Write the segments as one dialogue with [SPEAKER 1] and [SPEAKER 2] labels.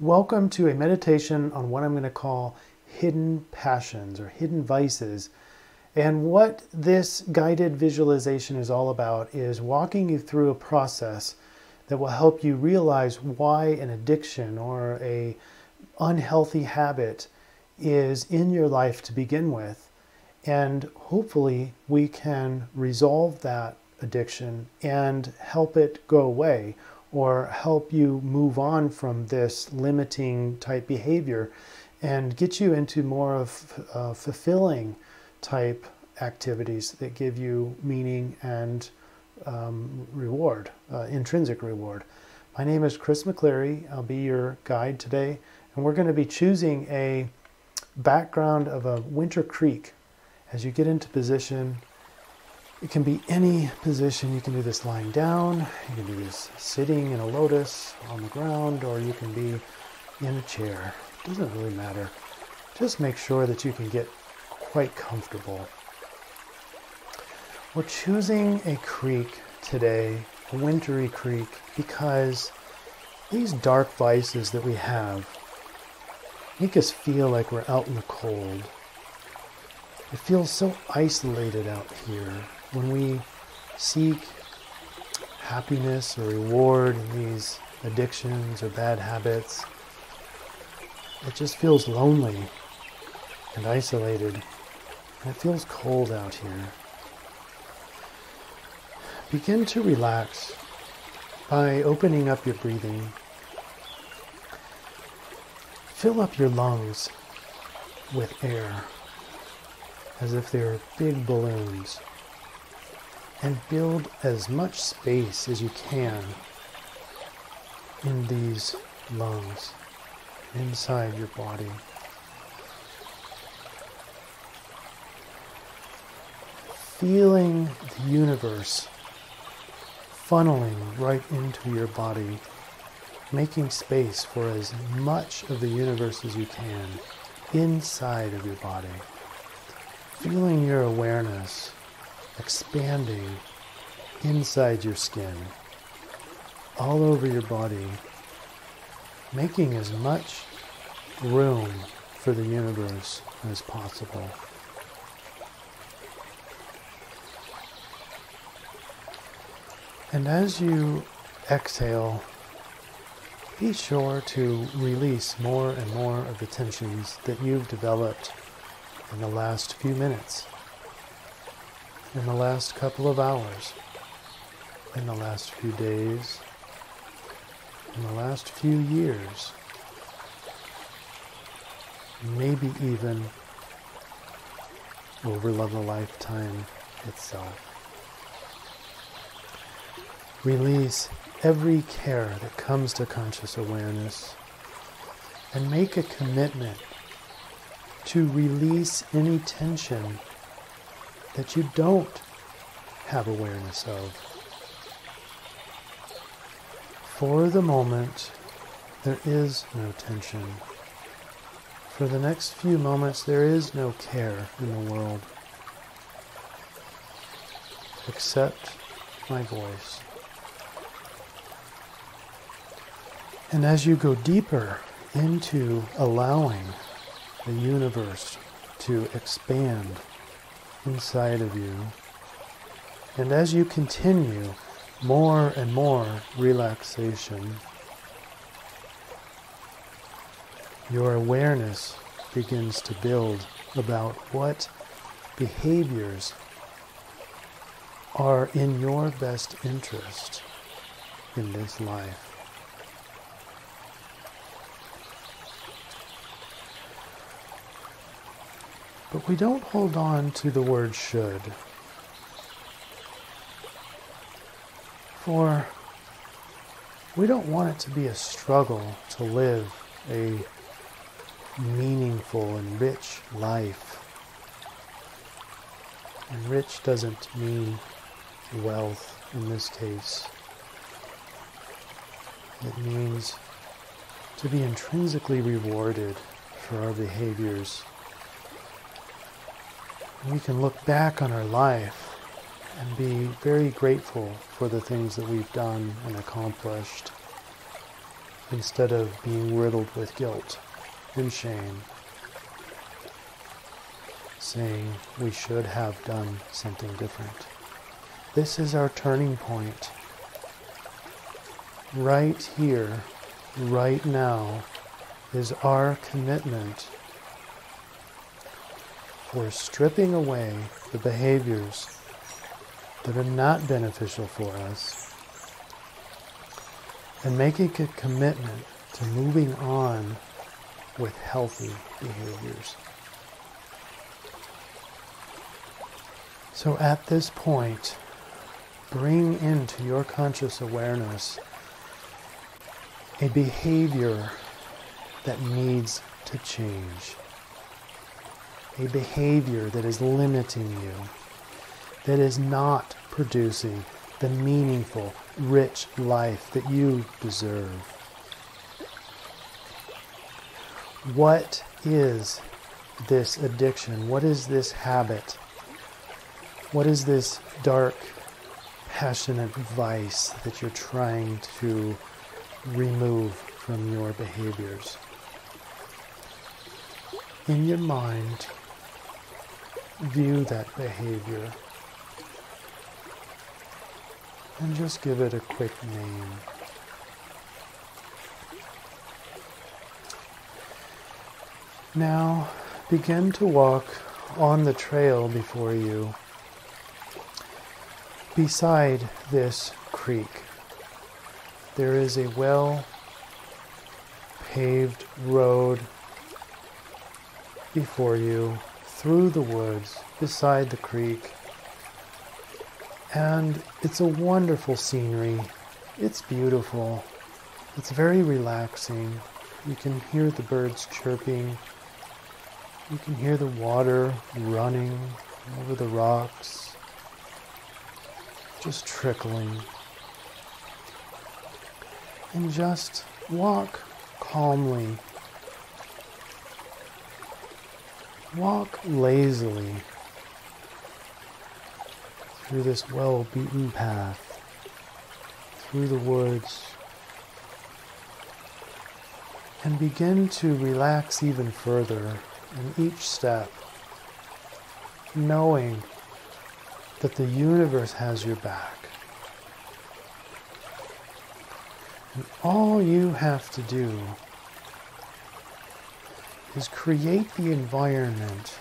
[SPEAKER 1] Welcome to a meditation on what I'm going to call hidden passions or hidden vices. And what this guided visualization is all about is walking you through a process that will help you realize why an addiction or a unhealthy habit is in your life to begin with. And hopefully we can resolve that addiction and help it go away, or help you move on from this limiting type behavior and get you into more of fulfilling type activities that give you meaning and reward, intrinsic reward. My name is Chris McCleary. I'll be your guide today, and we're going to be choosing a background of a winter creek. As you get into position, it can be any position. You can do this lying down, you can do this sitting in a lotus on the ground, or you can be in a chair. It doesn't really matter. Just make sure that you can get quite comfortable. We're choosing a creek today, a wintry creek, because these dark vices that we have make us feel like we're out in the cold. It feels so isolated out here. When we seek happiness or reward in these addictions or bad habits, it just feels lonely and isolated, and it feels cold out here. Begin to relax by opening up your breathing. Fill up your lungs with air as if they're big balloons, and build as much space as you can in these lungs, inside your body. Feeling the universe funneling right into your body, making space for as much of the universe as you can inside of your body. Feeling your awareness expanding inside your skin, all over your body, making as much room for the universe as possible. And as you exhale, be sure to release more and more of the tensions that you've developed in the last few minutes, in the last couple of hours, in the last few days, in the last few years, maybe even over the lifetime itself. Release every care that comes to conscious awareness, and make a commitment to release any tension that you don't have awareness of. For the moment, there is no tension. For the next few moments, there is no care in the world, except my voice. And as you go deeper into allowing the universe to expand inside of you, and as you continue more and more relaxation, your awareness begins to build about what behaviors are in your best interest in this life. But we don't hold on to the word should. For we don't want it to be a struggle to live a meaningful and rich life. And rich doesn't mean wealth in this case. It means to be intrinsically rewarded for our behaviors. We can look back on our life and be very grateful for the things that we've done and accomplished. instead of being riddled with guilt and shame, saying we should have done something different. This is our turning point. Right here, right now, is our commitment for stripping away the behaviors that are not beneficial for us and making a commitment to moving on with healthy behaviors. So at this point, bring into your conscious awareness a behavior that needs to change. A behavior that is limiting you, that is not producing the meaningful, rich life that you deserve. What is this addiction? What is this habit? What is this dark, passionate vice that you're trying to remove from your behaviors? In your mind, view that behavior and just give it a quick name. Now begin to walk on the trail before you beside this creek. There is a well-paved road before you through the woods beside the creek, and it's a wonderful scenery. It's beautiful. It's very relaxing. You can hear the birds chirping. You can hear the water running over the rocks, just trickling. And just walk calmly. Walk lazily through this well-beaten path, through the woods, and begin to relax even further in each step, knowing that the universe has your back. And all you have to do is create the environment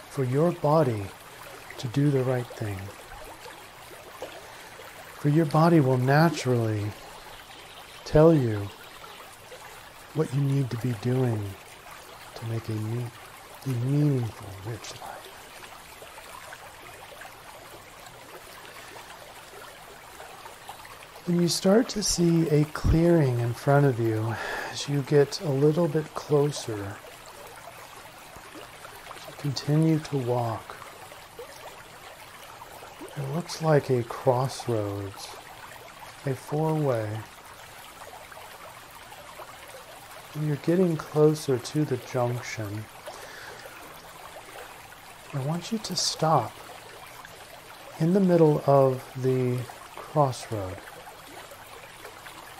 [SPEAKER 1] for your body to do the right thing. For your body will naturally tell you what you need to be doing to make a meaningful, rich life. When you start to see a clearing in front of you, as you get a little bit closer, continue to walk. It looks like a crossroads, a four-way. When you're getting closer to the junction, I want you to stop in the middle of the crossroad.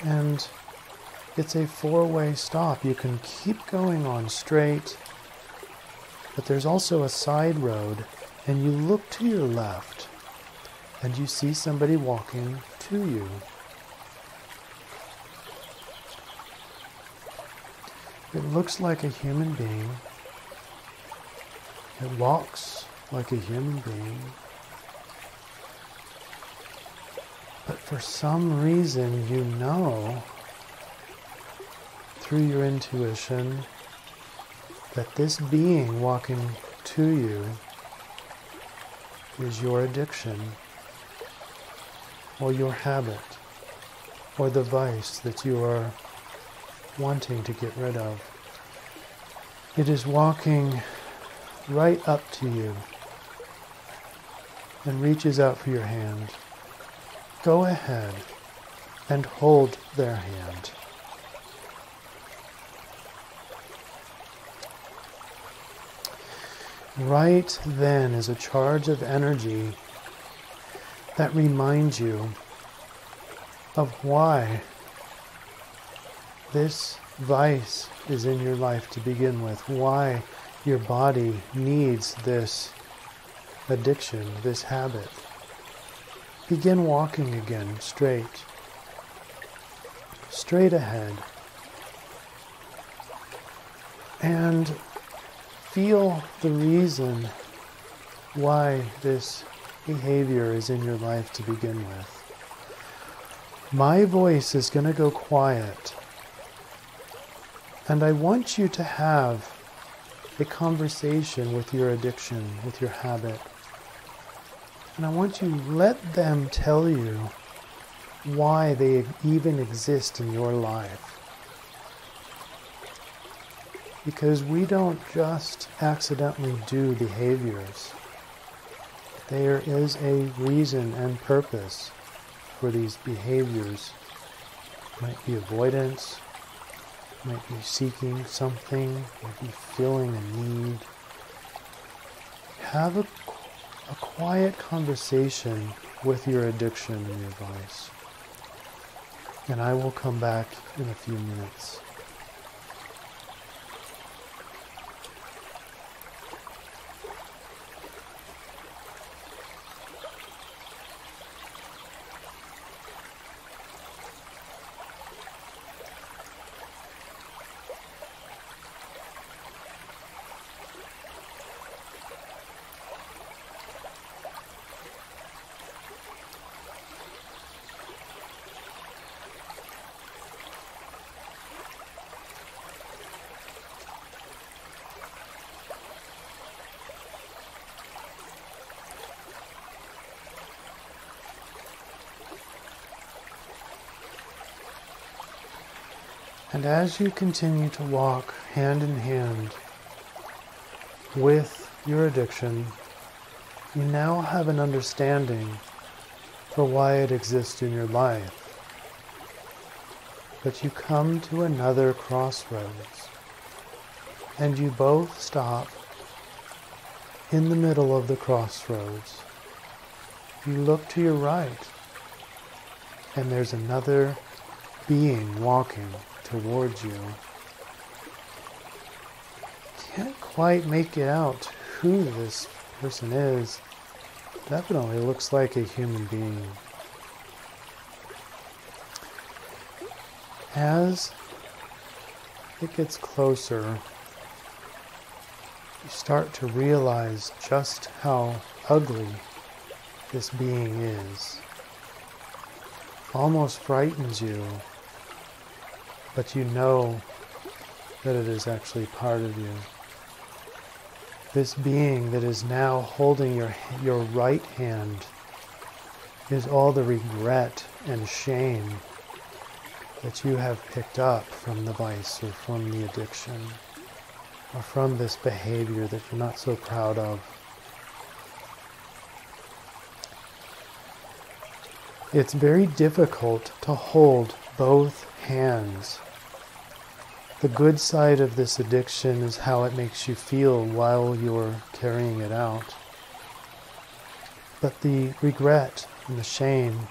[SPEAKER 1] And it's a four-way stop. You can keep going on straight, but there's also a side road, and you look to your left, and you see somebody walking to you. It looks like a human being. It walks like a human being. But for some reason, you know, through your intuition, that this being walking to you is your addiction, or your habit, or the vice that you are wanting to get rid of. It is walking right up to you and reaches out for your hand. Go ahead and hold their hand. Right then is a charge of energy that reminds you of why this vice is in your life to begin with, why your body needs this addiction, this habit. Begin walking again, straight ahead, and feel the reason why this behavior is in your life to begin with. My voice is going to go quiet, and I want you to have a conversation with your addiction, with your habit. And I want you to let them tell you why they even exist in your life. Because we don't just accidentally do behaviors. There is a reason and purpose for these behaviors. It might be avoidance, it might be seeking something, it might be feeling a need. Have a quiet conversation with your addiction and your vice. And I will come back in a few minutes. And as you continue to walk hand in hand with your addiction, you now have an understanding for why it exists in your life. But you come to another crossroads, and you both stop in the middle of the crossroads. You look to your right, and there's another being walking towards you. Can't quite make it out who this person is. Definitely looks like a human being. As it gets closer, you start to realize just how ugly this being is. Almost frightens you. But you know that it is actually part of you. This being that is now holding your right hand is all the regret and shame that you have picked up from the vice or from the addiction or from this behavior that you're not so proud of. It's very difficult to hold both hands. The good side of this addiction is how it makes you feel while you're carrying it out. But the regret and the shame,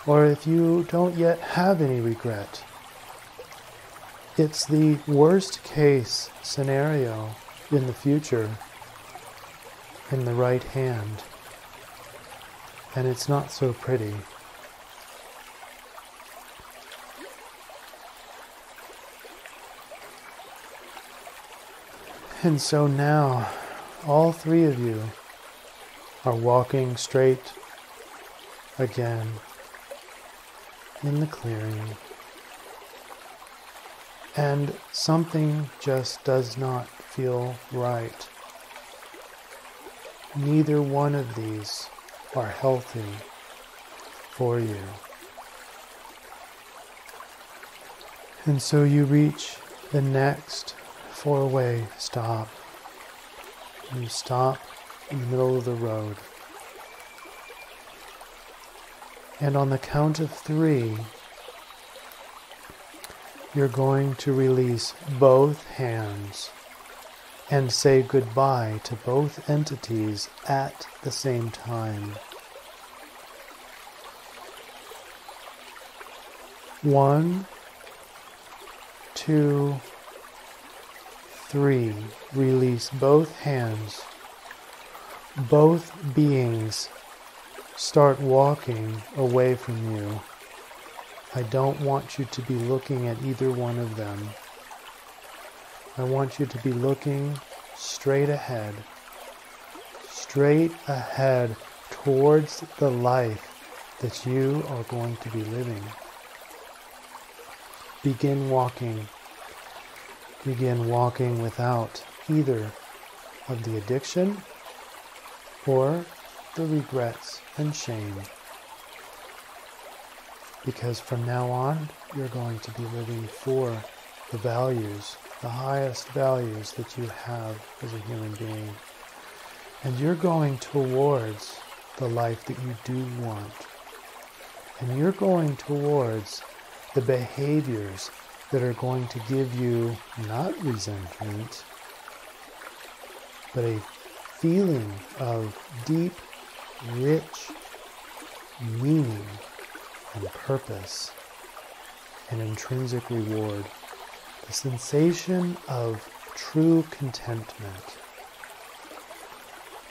[SPEAKER 1] or if you don't yet have any regret, it's the worst case scenario in the future in the right hand. And it's not so pretty. And so now, all three of you are walking straight again in the clearing. And something just does not feel right. Neither one of these are healthy for you. And so you reach the next four-way stop. You stop in the middle of the road. And on the count of 3, you're going to release both hands and say goodbye to both entities at the same time. 1, 2, 3. Release both hands. Both beings start walking away from you. I don't want you to be looking at either one of them. I want you to be looking straight ahead towards the life that you are going to be living. Begin walking. Begin walking without either of the addiction or the regrets and shame. Because from now on, you're going to be living for the values, the highest values that you have as a human being. And you're going towards the life that you do want. And you're going towards the behaviors that are going to give you not resentment, but a feeling of deep, rich meaning and purpose and intrinsic reward. The sensation of true contentment.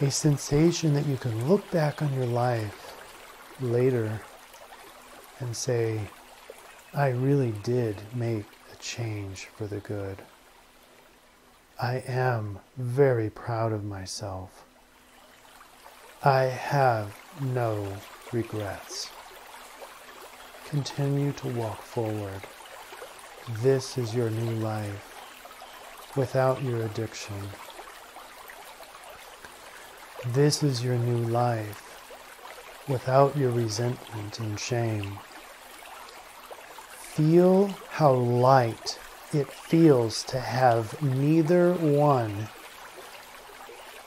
[SPEAKER 1] A sensation that you can look back on your life later and say, I really did make a change for the good. I am very proud of myself. I have no regrets. Continue to walk forward. This is your new life without your addiction. This is your new life without your resentment and shame. Feel how light it feels to have neither one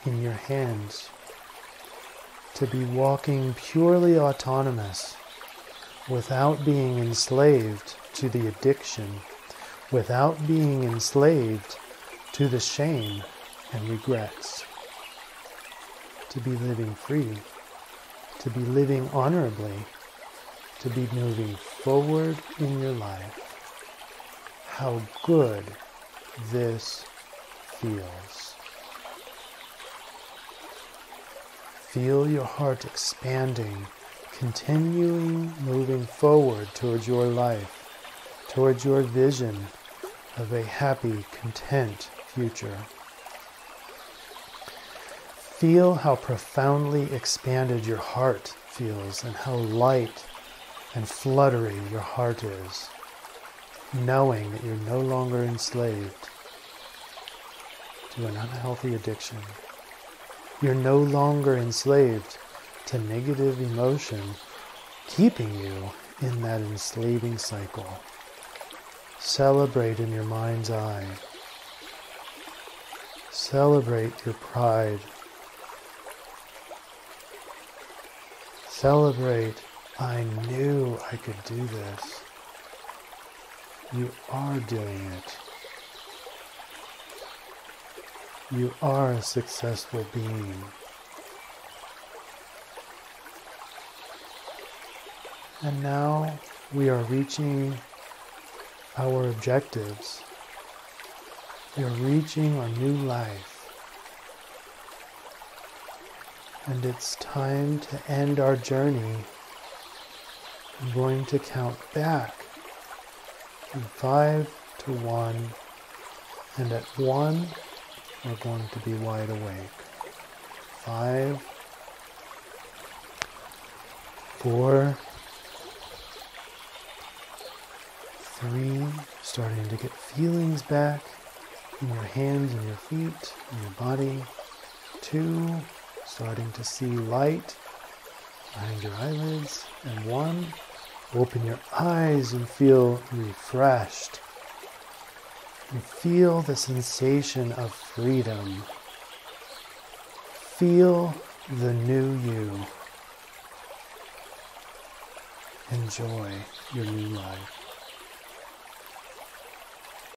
[SPEAKER 1] in your hands. To be walking purely autonomous without being enslaved to the addiction, without being enslaved to the shame and regrets. To be living free, to be living honorably, to be moving forward in your life. How good this feels. Feel your heart expanding, continuing moving forward towards your life, towards your vision of a happy, content future. Feel how profoundly expanded your heart feels and how light and fluttery your heart is, knowing that you're no longer enslaved to an unhealthy addiction. You're no longer enslaved to negative emotion, keeping you in that enslaving cycle. Celebrate in your mind's eye. Celebrate your pride. Celebrate, I knew I could do this. You are doing it. You are a successful being. And now we are reaching our objectives. We are reaching our new life. And it's time to end our journey. I'm going to count back from 5 to 1, and at 1, we're going to be wide awake. 5, 4, 3, starting to get feelings back in your hands and your feet, in your body. 2, starting to see light behind your eyelids. And 1, open your eyes and feel refreshed. And feel the sensation of freedom. Feel the new you. Enjoy your new life.